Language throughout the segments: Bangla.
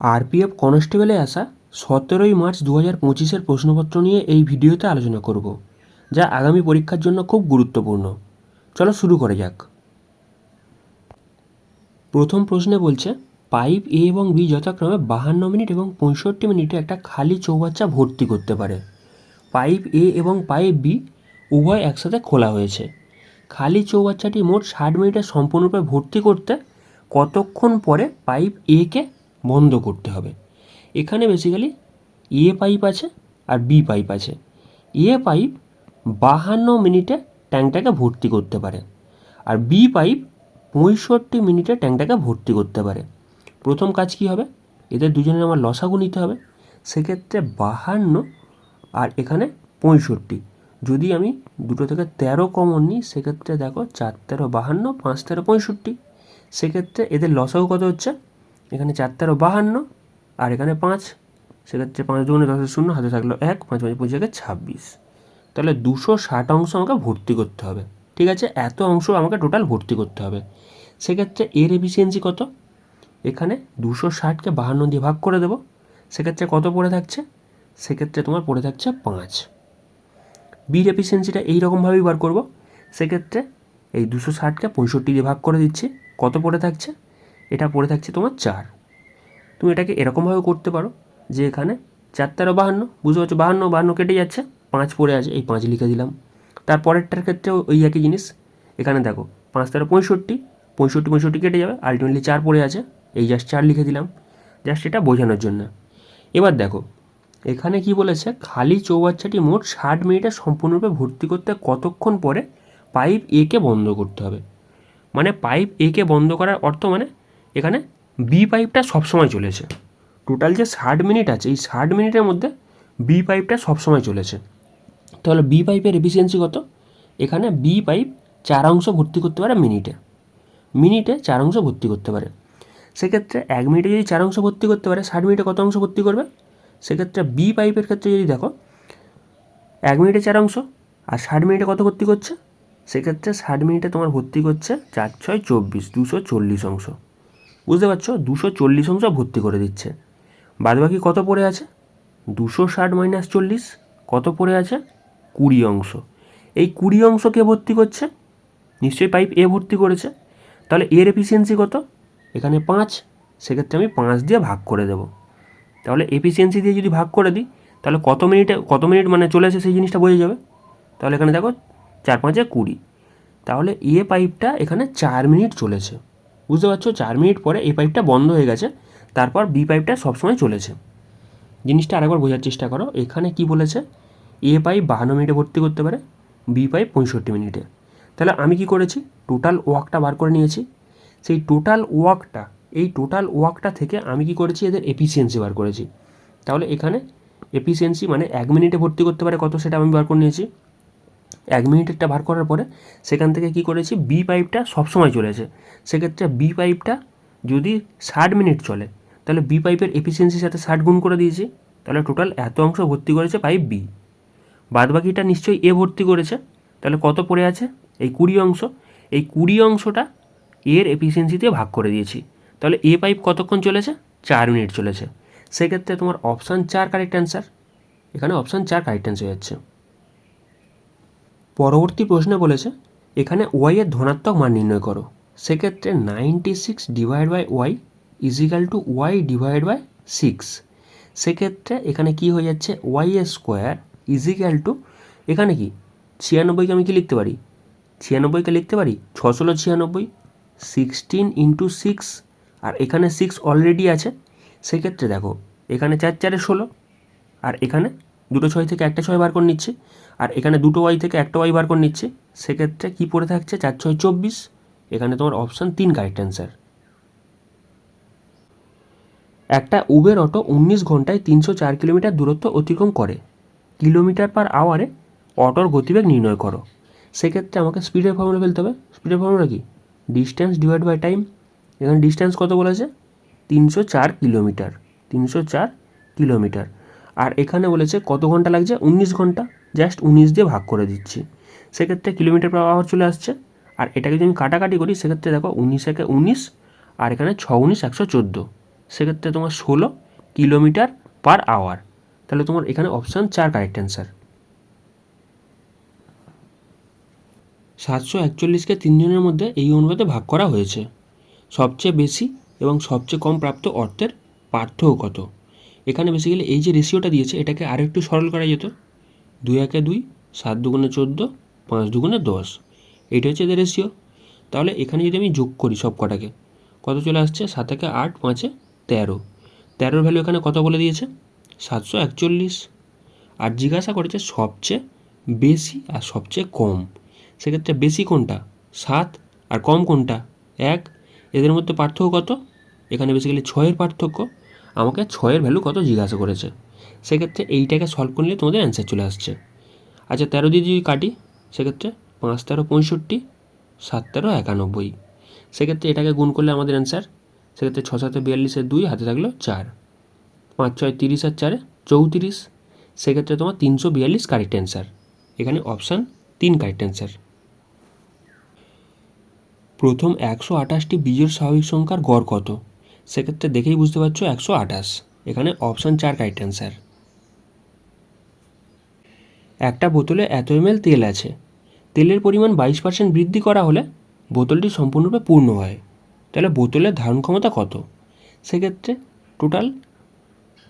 আরপিএফ কনস্টেবলে আসা 17ই মার্চ 2025-এর প্রশ্নপত্র নিয়ে এই ভিডিওতে আলোচনা করব, যা আগামী পরীক্ষার জন্য খুব গুরুত্বপূর্ণ। চলো শুরু করা যাক। প্রথম প্রশ্নে বলছে, পাইপ এ এবং বি যথাক্রমে 52 মিনিট এবং 65 মিনিটে একটা খালি চৌবাচ্চা ভর্তি করতে পারে। পাইপ এ এবং পাইপ বি উভয় একসাথে খোলা হয়েছে। খালি চৌবাচ্চাটি মোট 60 মিনিটে সম্পূর্ণরূপে ভর্তি করতে কতক্ষণ পরে পাইপ একে বন্ধ করতে হবে? এখানে বেসিক্যালি এ পাইপ আছে আর বি পাইপ আছে। এ পাইপ 52 মিনিটে ট্যাঙ্কটাকে ভর্তি করতে পারে, আর বি পাইপ 65 মিনিটে ট্যাঙ্কটাকে ভর্তি করতে পারে। প্রথম কাজ কী হবে? এদের দুজনের আমার লসাগু নিতে হবে। সেক্ষেত্রে 52 আর এখানে 65, যদি আমি দুটো থেকে 13 কমন নিই, সেক্ষেত্রে দেখো 4 13 52, 5 13 65। সেক্ষেত্রে এদের লসাগু কত হচ্ছে? এখানে 4 13 52 আর এখানে 5, সেক্ষেত্রে 5 দুগুণে 10 শূন্য, হাতে থাকলো 1, 5 5 25 26। তাহলে 260 অংশ আমাকে ভর্তি করতে হবে। ঠিক আছে, এত অংশ আমাকে টোটাল ভর্তি করতে হবে। সেক্ষেত্রে এর এফিসিয়েন্সি কত? এখানে 260কে 52 দিয়ে ভাগ করে দেবো। সেক্ষেত্রে কত পড়ে থাকছে? সেক্ষেত্রে তোমার পড়ে থাকছে 5। বির এফিসিয়েন্সিটা এইরকমভাবেই বার করব। সেক্ষেত্রে এই 260কে 65 দিয়ে ভাগ করে দিচ্ছি। কত পড়ে থাকছে? এটা পড়ে থাকছে তোমার 4। তুমি এটাকে এরকমভাবে করতে পারো যে এখানে 4 13 52, বুঝতে পারছো? 52 52 কেটে যাচ্ছে, 5 পড়ে আছে, এই 5 লিখে দিলাম। তারপরেরটার ক্ষেত্রেও ওই একই জিনিস। এখানে দেখো 5 13 65, 65 65 কেটে যাবে, আলটিমেটলি 4 পড়ে আছে, এই জাস্ট 4 লিখে দিলাম, জাস্ট এটা বোঝানোর জন্য। এবার দেখো এখানে কি বলেছে, খালি চৌবাচ্চাটি মোট 60 মিনিটে সম্পূর্ণরূপে ভর্তি করতে কতক্ষণ পরে পাইপ একে বন্ধ করতে হবে। মানে পাইপ একে বন্ধ করার অর্থ মানে এখানে বি পাইপটা সবসময় চলেছে। টোটাল যে 60 মিনিট আছে, এই 60 মিনিটের মধ্যে বি পাইপটা সবসময় চলেছে। তাহলে বি পাইপের এফিসিয়েন্সি কত? এখানে বি পাইপ 4 অংশ ভর্তি করতে পারে মিনিটে। মিনিটে 4 অংশ ভর্তি করতে পারে। সেক্ষেত্রে 1 মিনিটে যদি 4 অংশ ভর্তি করতে পারে, 60 মিনিটে কত অংশ ভর্তি করবে? সেক্ষেত্রে বি পাইপের ক্ষেত্রে যদি দেখো 1 মিনিটে 4 অংশ, আর 60 মিনিটে কত ভর্তি করছে? সেক্ষেত্রে 60 মিনিটে তোমার ভর্তি করছে 4 6 24, 240 অংশ। বুঝতে পারছো? 240 অংশ ভর্তি করে দিচ্ছে। বাদবাকি কত পড়ে আছে? 260 মাইনাস 40, কত পড়ে আছে? 20 অংশ। এই 20 অংশ কে ভর্তি করছে? নিশ্চয়ই পাইপ এ ভর্তি করেছে। তাহলে এর এফিসিয়েন্সি কত? এখানে 5, সেক্ষেত্রে আমি 5 দিয়ে ভাগ করে দেবো। তাহলে এফিসিয়েন্সি দিয়ে যদি ভাগ করে দিই, তাহলে কত মিনিট মানে চলেছে সেই জিনিসটা বোঝা যাবে। তাহলে এখানে দেখো 4 5 20, তাহলে এ পাইপটা এখানে 4 মিনিট চলেছে। বুঝতে পারছো? 4 মিনিট পরে এই পাইপটা বন্ধ হয়ে গেছে, তারপর বি পাইপটা সবসময় চলেছে। জিনিসটা আরেকবার বোঝার চেষ্টা করো। এখানে কি বলেছে? এ পাইপ 52 মিনিটে ভর্তি করতে পারে, বি পাইপ 65 মিনিটে। তাহলে আমি কি করেছি? টোটাল ওয়ার্কটা বার করে নিয়েছি। সেই টোটাল ওয়ার্কটা থেকে আমি কি করেছি? এদের এফিসিয়েন্সি বার করেছি। তাহলে এখানে এফিসিয়েন্সি মানে 1 মিনিটে ভর্তি করতে পারে কত, সেটা আমি বার করে নিয়েছি। 1 মিনিটেরটা বার করার পরে সেখান থেকে কি করেছি? বি পাইপটা সবসময় চলেছে। সেক্ষেত্রে বি পাইপটা যদি 60 মিনিট চলে, তাহলে বি পাইপের এফিসিয়েন্সির সাথে 60 গুণ করে দিয়েছি। তাহলে টোটাল এত অংশ ভর্তি করেছে পাইপ বি। বাদবাকিটা নিশ্চয়ই এ ভর্তি করেছে। তাহলে কত পড়ে আছে? এই 20 অংশ। এই 20 অংশটা এর এফিসিয়েন্সি দিয়ে ভাগ করে দিয়েছি। তাহলে এ পাইপ কতক্ষণ চলেছে? 4 মিনিট চলেছে। সেক্ষেত্রে তোমার অপশান 4 কারেক্ট অ্যান্সার। এখানে অপশান 4 কারেক্ট অ্যান্সার হয়ে যাচ্ছে। পরবর্তী প্রশ্নে বলেছে, এখানে ওয়াই এর ধনাত্মক মান নির্ণয় করো। সেক্ষেত্রে 96 divide by Y equal to Y divide by 6। সেক্ষেত্রে এখানে কি হয়ে যাচ্ছে? ওয়াই এর স্কোয়ার ইজিক্যাল টু, এখানে কি 96কে আমি কি লিখতে পারি? 96কে লিখতে পারি 6 ষোলো 96, 16 ইন্টু 6, আর এখানে 6 অলরেডি আছে। সেক্ষেত্রে দেখো এখানে 4 4 16, আর এখানে দুটো 6 থেকে একটা 6 বার করে নিচ্ছি, আর এখানে দুটো ওয়াই থেকে একটা ওয়াই বার করে নিচ্ছি। সেক্ষেত্রে কী পড়ে থাকছে? 4 6 24। এখানে তোমার অপশান 3 কারেক্ট অ্যান্সার। একটা উবের অটো 19 ঘন্টায় 304 কিলোমিটার দূরত্ব অতিক্রম করে। কিলোমিটার পার আওয়ারে অটোর গতিবেগ নির্ণয় করো। সেক্ষেত্রে আমাকে স্পিডের ফর্মুলা ফেলতে হবে। স্পিডের ফর্মুলা কি? Distance divide by time. এখানে ডিস্ট্যান্স কত বলেছে? 304 কিলোমিটার। 304 কিলোমিটার। আর এখানে বলেছে কত ঘন্টা লাগছে? 19 ঘন্টা। জাস্ট 19 দিয়ে ভাগ করে দিচ্ছি। সেক্ষেত্রে কিলোমিটার পার আওয়ার চলে আসছে। আর এটাকে যদি আমি কাটাকাটি করি, সেক্ষেত্রে দেখো 19 একে 19, আর এখানে 6 19 114। সেক্ষেত্রে তোমার 16 কিলোমিটার পার আওয়ার। তাহলে তোমার এখানে অপশান 4 কারেক্ট অ্যান্সার। 741কে 3 জনের মধ্যে এই অনুপাতে ভাগ করা হয়েছে। সবচেয়ে বেশি এবং সবচেয়ে কম প্রাপ্ত অর্থের পার্থক্য কত? এখানে বেসিক্যালি এই যে রেশিওটা দিয়েছে এটাকে আরেকটু সরল করা যেত। 2 একে 2, 7 দুগুণে 14, 5 দুগুণে 10, এইটা হচ্ছে এদের রেশিও। তাহলে এখানে যদি আমি যোগ করি সব কটাকে, কত চলে আসছে? 7 একে 8, 5 13, 13 ভ্যালু এখানে কত বলে দিয়েছে? 741। আর জিজ্ঞাসা করেছে সবচেয়ে বেশি আর সবচেয়ে কম। সেক্ষেত্রে বেশি কোনটা? 7, আর কম কোনটা? 1। এদের মধ্যে পার্থক্য কত? এখানে বেসিক্যালি 6-এর পার্থক্য। আমাকে 6-এর ভ্যালু কত জিজ্ঞাসা করেছে। সেক্ষেত্রে এইটাকে সলভ করলে তোমাদের অ্যান্সার চলে আসছে। আচ্ছা 13 দিয়ে যদি কাটি, সেক্ষেত্রে 5 13 65, 7 13 91। সেক্ষেত্রে এটাকে গুণ করলে আমাদের অ্যান্সার। সেক্ষেত্রে 6 7 42, 2 হাতে থাকলো 4, 5 6 30 আর 4 34। সেক্ষেত্রে তোমার 342 কারেক্ট অ্যান্সার। এখানে অপশান 3 কারেক্ট অ্যান্সার। প্রথম 128টি বিজোড় স্বাভাবিক সংখ্যার গড় কত? সেক্ষেত্রে দেখেই বুঝতে পারছো 128। এখানে অপশান 4 কারেক্ট অ্যান্সার। একটা বোতলে এত ml তেল আছে, তেলের পরিমাণ 22% বৃদ্ধি করা হলে বোতলটি সম্পূর্ণরূপে পূর্ণ হয়। তাহলে বোতলের ধারণ ক্ষমতা কত? সেক্ষেত্রে টোটাল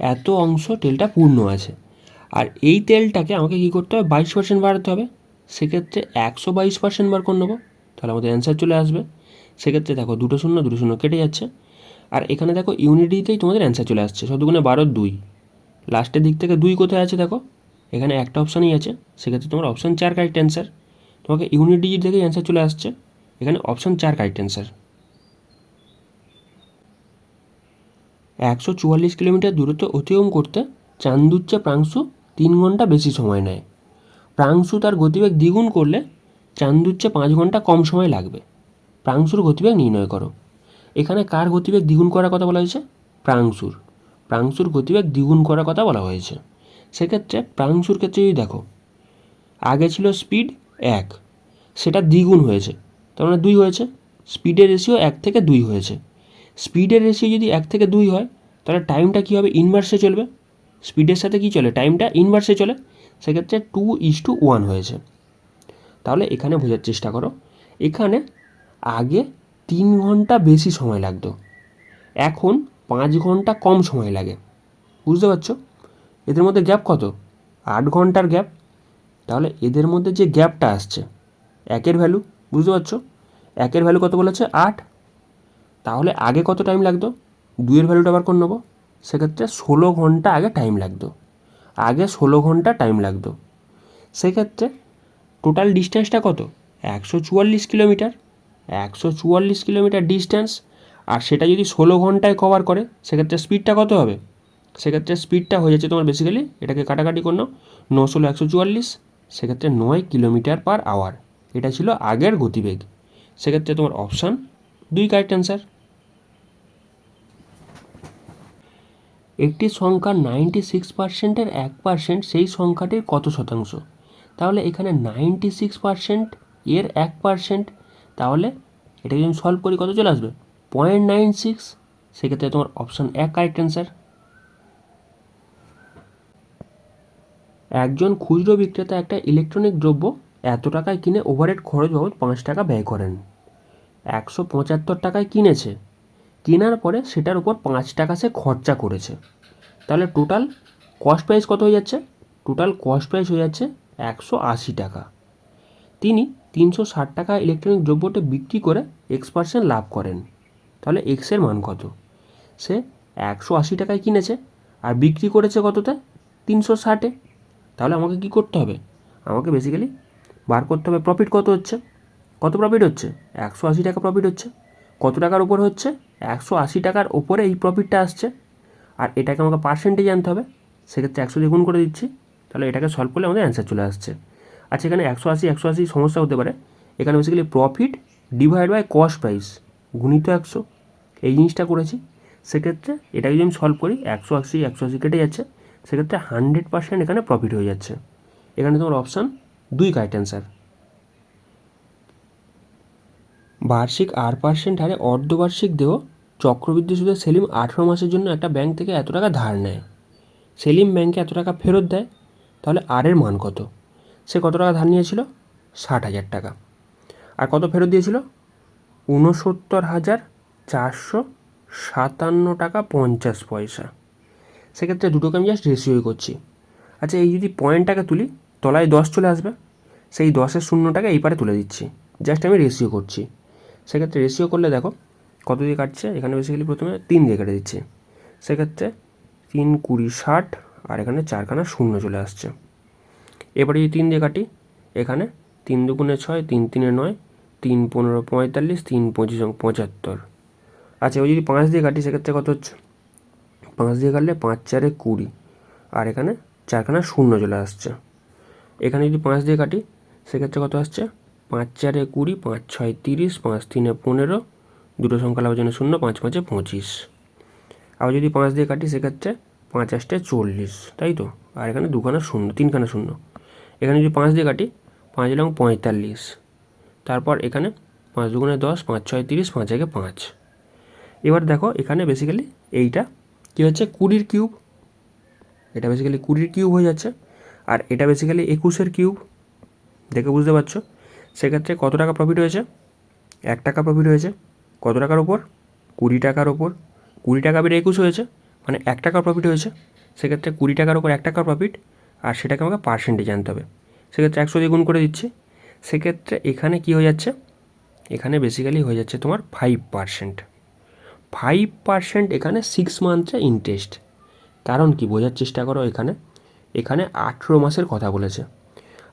এত অংশ তেলটা পূর্ণ আছে, আর এই তেলটাকে আমাকে কী করতে হবে? 22% বাড়াতে হবে। সেক্ষেত্রে 122% বার করে নেবো, তাহলে আমাদের অ্যান্সার চলে আসবে। সেক্ষেত্রে দেখো 2 শূন্য 2 শূন্য কেটে যাচ্ছে, আর এখানে দেখো ইউনিটিতেই তোমাদের অ্যান্সার চলে আসছে। 7 গুণে 12 2, লাস্টের দিক থেকে 2 কোথায় আছে দেখো, এখানে একটা অপশানই আছে। সেক্ষেত্রে তোমার অপশান 4 কারেক্ট অ্যান্সার। তোমাকে ইউনিট ডিজিট থেকেই অ্যান্সার চলে আসছে। এখানে অপশান 4 কারেক্ট অ্যান্সার। 144 কিলোমিটার দূরত্ব অতিক্রম করতে চান্দুর চেয়ে প্রাংশু 3 ঘন্টা বেশি সময় নেয়। প্রাংশু তার গতিবেগ দ্বিগুণ করলে চান্দুর চেয়ে 5 ঘন্টা কম সময় লাগবে। প্রাংশুর গতিবেগ নির্ণয় করো। এখানে কার গতিবেগ দ্বিগুণ করার কথা বলা হয়েছে? প্রাংশুর। প্রাংশুর গতিবেগ দ্বিগুণ করার কথা বলা হয়েছে। সেক্ষেত্রে প্রাংশুর ক্ষেত্রে যদি দেখো, আগে ছিল স্পিড 1, সেটা দ্বিগুণ হয়েছে, তার মানে 2 হয়েছে। স্পিডের রেশিও 1 থেকে 2 হয়েছে। স্পিডের রেশিও যদি 1 থেকে 2 হয়, তাহলে টাইমটা কী হবে? ইনভার্সে চলবে। স্পিডের সাথে কী চলে? টাইমটা ইনভার্সে চলে। সেক্ষেত্রে 2:1 হয়েছে। তাহলে এখানে বোঝার চেষ্টা করো, এখানে আগে 3 ঘন্টা বেশি সময় লাগতো, এখন 5 ঘন্টা কম সময় লাগে। বুঝতে পারছো? এদের মধ্যে গ্যাপ কত? 8 ঘন্টার গ্যাপ। তাহলে এদের মধ্যে যে গ্যাপটা আসছে, 1-এর ভ্যালু, বুঝতে পারছো? 1-এর ভ্যালু কত বলেছে? 8। তাহলে আগে কত টাইম লাগতো? 2-এর ভ্যালুটা বার করে নেবো। সেক্ষেত্রে 16 ঘন্টা আগে টাইম লাগতো। আগে 16 ঘন্টা টাইম লাগতো। সেক্ষেত্রে টোটাল ডিস্টেন্সটা কত? 144 কিলোমিটার। 144 কিলোমিটার ডিস্টেন্স, আর সেটা যদি 16 ঘন্টায় কভার করে, সেক্ষেত্রে স্পিডটা কত হবে? সেক্ষেত্রে স্পিডটা হয়ে যাচ্ছে তোমার বেসিক্যালি, এটাকে কাটাকাটি করো, 9 16 144, সেক্ষেত্রে 9 কিলোমিটার পার আওয়ার। এটা ছিল আগের গতিবেগ। সেক্ষেত্রে তোমার অপশান 2 কারেক্ট অ্যান্সার। একটি সংখ্যার 96%-এর 1% সেই সংখ্যাটির কত শতাংশ? তাহলে এখানে 96% এর 1%, তাহলে এটাকে যদি সলভ করি কত চলে আসবে? 0.96। সেক্ষেত্রে তোমার অপশান 1 কারেক্ট অ্যান্সার। একজন খুচরো বিক্রেতা একটা ইলেকট্রনিক দ্রব্য এত টাকায় কিনে ওভারহেড খরচ বাবদ 5 টাকা ব্যয় করেন। 175 টাকায় কিনেছে, কেনার পরে সেটার উপর 5 টাকা সে খরচা করেছে। তাহলে টোটাল কস্ট প্রাইস কত হয়ে যাচ্ছে? টোটাল কস্ট প্রাইস হয়ে যাচ্ছে 180 টাকা। তিনি 360 টাকা ইলেকট্রনিক দ্রব্যটি বিক্রি করে X% লাভ করেন। তাহলে এক্সের মান কত? সে 180 টাকায় কিনেছে আর বিক্রি করেছে কততে? 360-এ। তাহলে আমাকে কী করতে হবে? আমাকে বেসিক্যালি বার করতে হবে প্রফিট কত হচ্ছে। কত প্রফিট হচ্ছে? 180 টাকা প্রফিট হচ্ছে। কত টাকার উপরে হচ্ছে? 180 টাকার ওপরে এই প্রফিটটা আসছে। আর এটাকে আমাকে পার্সেন্টেজ আনতে হবে। সেক্ষেত্রে 100 দিয়ে গুণ করে দিচ্ছি। তাহলে এটাকে সলভ করলে আমাদের অ্যান্সার চলে আসছে। আচ্ছা এখানে 180 সমস্যা হতে পারে। এখানে basically profit divide by cost price গুণিত 100, এই জিনিসটা করেছি। সেক্ষেত্রে এটাকে যদি আমি সলভ করি, 180 কেটে যাচ্ছে। সেক্ষেত্রে 100% এখানে প্রফিট হয়ে যাচ্ছে। এখানে তোমার অপশান 2 কারেক্ট অ্যান্সার। বার্ষিক R% হারে অর্ধবার্ষিক দেহ চক্রবৃদ্ধি সুদে সেলিম 18 মাসের জন্য একটা ব্যাংক থেকে এত টাকা ধার নেয়, সেলিম ব্যাংকে এত টাকা ফেরত দেয়, তাহলে আর এর মান কত? সে কত টাকা ধার নিয়েছিল? 60,000 টাকা। আর কত ফেরত দিয়েছিল? 69,457 টাকা 50 পয়সা। সেক্ষেত্রে দুটোকে আমি জাস্ট রেশিওই করছি। আচ্ছা, এই যদি পয়েন্টটাকে তুলি, তলায় 10 চলে আসবে, সেই 10-এর শূন্যটাকে এই পারে তুলে দিচ্ছি, জাস্ট আমি রেশিও করছি। সেক্ষেত্রে রেশিও করলে দেখো কত দিয়ে কাটছে, এখানে বেসিক্যালি প্রথমে 3 দিয়ে কেটে দিচ্ছি। সেক্ষেত্রে 3 20 60, আর এখানে 4খানা শূন্য চলে আসছে। এবারে যদি 3 দিয়ে কাটি, এখানে 3 দুগুণে 6, 3 3 9, 3 15 45, 3 25 75। আচ্ছা, ওই যদি 5 দিয়ে কাটি সেক্ষেত্রে কত হচ্ছে? 5 দিয়ে কাটলে 5 4 20, আর এখানে 4খানা শূন্য চলে আসছে। এখানে যদি 5 দিয়ে কাটি সেক্ষেত্রে কত আসছে? 5 4 20, 5 6 30, 5 3 15, দুটো সংখ্যা লাভের জন্য শূন্য, 5 5 25। আবার যদি 5 দিয়ে কাটি সেক্ষেত্রে 5 8 40, তাই তো, আর এখানে 2খানা শূন্য, 3খানা শূন্য। এখানে যদি 5 দিয়ে কাটি, 5 এবং 45, তারপর এখানে 5 দুগুণে 10, 5 6 30, 5 1 5। এবার দেখো এখানে বেসিক্যালি এইটা কী হচ্ছে? 20-র কিউব। এটা বেসিক্যালি 20-র কিউব হয়ে যাচ্ছে, আর এটা বেসিক্যালি 21-এর কিউব। দেখে বুঝতে পারছো? সেক্ষেত্রে কত টাকা প্রফিট হয়েছে? 1 টাকা প্রফিট হয়েছে। কত টাকার ওপর? 20 টাকার ওপর। 20 টাকা বেড়ে 21 হয়েছে, মানে 1 টাকা প্রফিট হয়েছে। সেক্ষেত্রে 20 টাকার ওপর 1 টাকা প্রফিট, আর সেটাকে আমাকে পার্সেন্টেজ জানতে হবে। সেক্ষেত্রে 100 দিয়ে গুণ করে দিচ্ছি। সেক্ষেত্রে এখানে কি হয়ে যাচ্ছে? এখানে বেসিক্যালি হয়ে যাচ্ছে তোমার 5%। 5% এখানে 6 মান্থে ইন্টারেস্ট। কারণ কি, বোঝার চেষ্টা করো। এখানে 18 মাসের কথা বলেছে,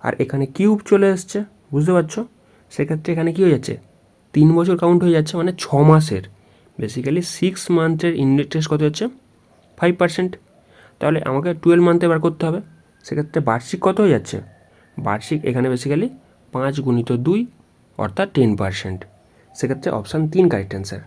আর এখানে কিউব চলে এসছে, বুঝতে পারছো? সেক্ষেত্রে এখানে কী হয়ে যাচ্ছে? 3 বছর কাউন্ট হয়ে যাচ্ছে, মানে 6 মাসের। বেসিক্যালি 6 মান্থের ইন্টারেস্ট কত হচ্ছে? 5%। তাহলে আমাকে 12 মান্থে বার করতে হবে। সেক্ষেত্রে বার্ষিক কত হয়ে যাচ্ছে? বার্ষিক এখানে বেসিক্যালি 5 × 2, অর্থাৎ 10%। সেক্ষেত্রে অপশান 3 কারেক্ট অ্যান্সার।